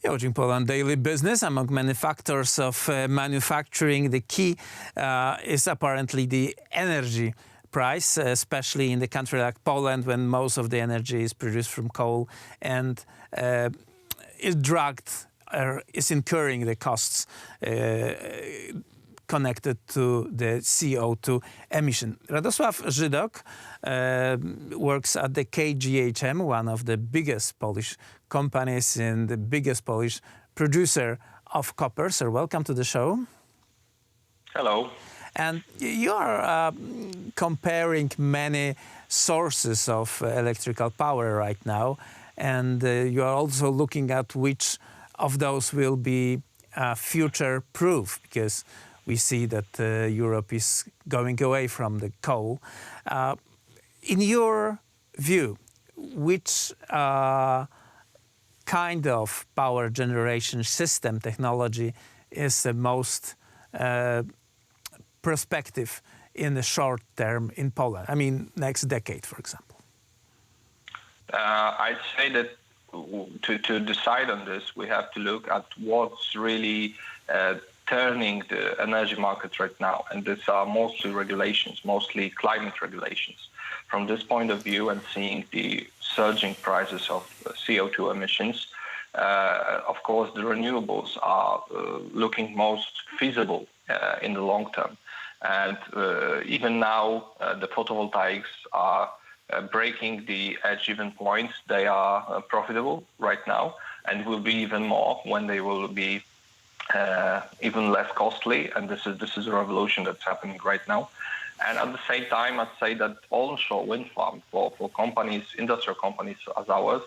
KGHM Poland Daily Business. Among many factors of manufacturing, the key is apparently the energy price, especially in the country like Poland, when most of the energy is produced from coal and is dragged or is incurring the costs connected to the CO2 emission. Radosław Żydok works at the KGHM, one of the biggest Polish companies and the biggest Polish producer of copper. So welcome to the show. Hello. And you are comparing many sources of electrical power right now, and you are also looking at which of those will be future-proof, because we see that Europe is going away from the coal. In your view, which kind of power generation system technology is the most prospective in the short term in Poland? I mean, next decade, for example. I'd say that to decide on this, we have to look at what's really turning the energy market right now. And these are mostly regulations, mostly climate regulations. From this point of view and seeing the surging prices of CO2 emissions, of course, the renewables are looking most feasible in the long term. And even now, the photovoltaics are breaking the edge-even points. They are profitable right now and will be even more when they will be even less costly. And this is a revolution that's happening right now. And at the same time, I'd say that onshore wind farm for companies, industrial companies as ours,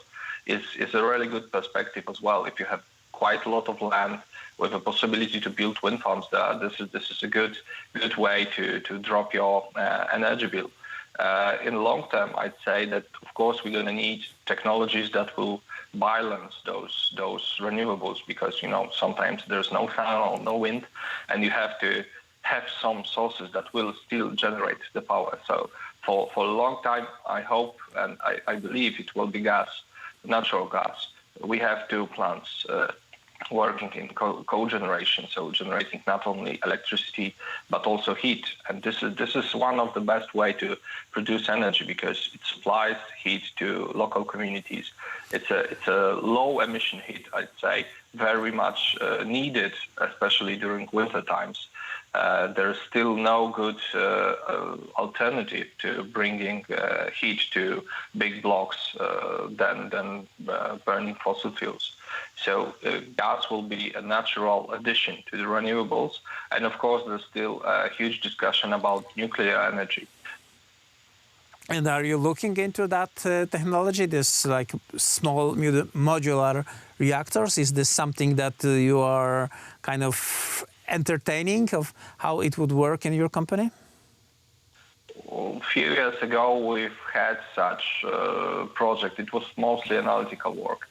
is a really good perspective as well. If you have quite a lot of land with a possibility to build wind farms there, this is a good way to drop your energy bill. In the long term, I'd say that of course we're going to need technologies that will balance those renewables, because sometimes there's no sun or no wind, and you have to have some sources that will still generate the power. So for a long time, I hope and I believe it will be gas, natural gas. We have 2 plants working in cogeneration, so generating not only electricity but also heat. And this is one of the best way to produce energy, because it supplies heat to local communities. It's a low emission heat, I'd say, very much needed, especially during winter times. There's still no good alternative to bringing heat to big blocks than burning fossil fuels. So gas will be a natural addition to the renewables. And of course, there's still a huge discussion about nuclear energy. And are you looking into that technology, this like small modular reactors? Is this something that you are kind of entertaining of how it would work in your company? A few years ago, we've had such a project. It was mostly analytical work.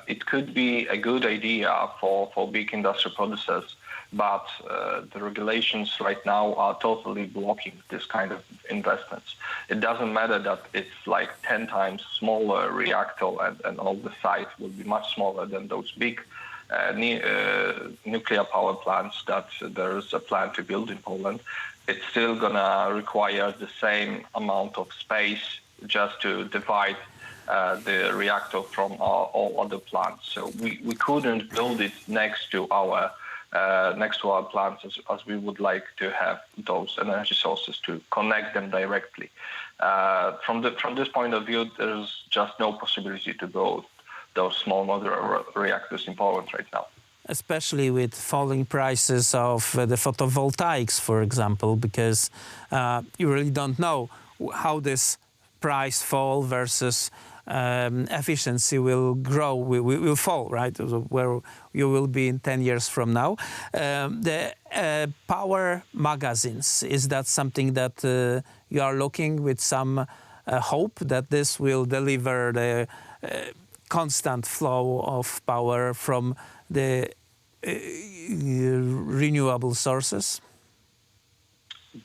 It could be a good idea for big industrial producers, but the regulations right now are totally blocking this kind of investments. It doesn't matter that it's like 10 times smaller reactor and all the size will be much smaller than those big nuclear power plants that there is a plan to build in Poland. It's still gonna require the same amount of space just to divide the reactor from all other plants. So we couldn't build it next to our plants as we would like to have those energy sources to connect them directly. From this point of view, there's just no possibility to build those small modular reactors in Poland right now. Especially with falling prices of the photovoltaics, for example, because you really don't know how this price fall versus efficiency will grow, will fall, right? Where you will be in 10 years from now. The power magazines, is that something that you are looking with some hope that this will deliver the constant flow of power from the renewable sources?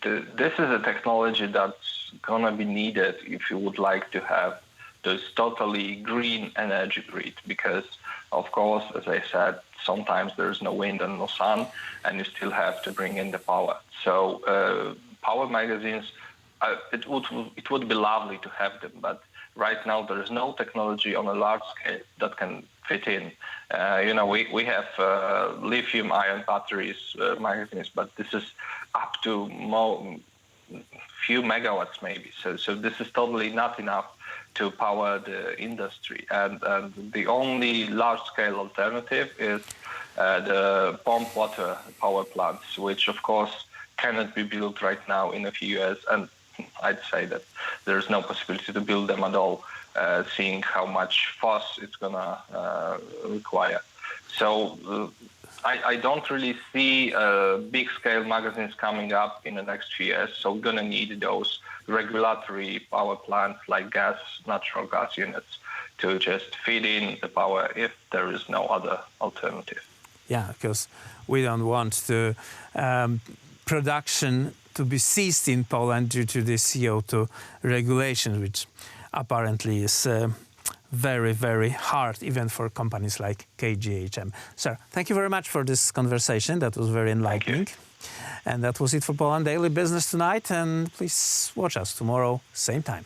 This is a technology that's going to be needed if you would like to have this totally green energy grid, because Of course, as I said, sometimes there is no wind and no sun, and you still have to bring in the power. So power magazines, it would be lovely to have them, but right now there is no technology on a large scale that can fit in. We have lithium-ion batteries magazines, but this is up to few megawatts maybe. So this is totally not enough to power the industry. And the only large-scale alternative is the pump water power plants, which of course cannot be built right now in a few years. And I'd say that there's no possibility to build them at all, seeing how much fuss it's gonna require. So I don't really see big-scale magazines coming up in the next few years. So we're gonna need those regulatory power plants like natural gas units to just feed in the power if there is no other alternative. Yeah, because we don't want the production to be ceased in Poland due to the CO2 regulation, which apparently is very, very hard, even for companies like KGHM. Sir, thank you very much for this conversation. That was very enlightening. And that was it for Poland Daily Business tonight. And please watch us tomorrow, same time.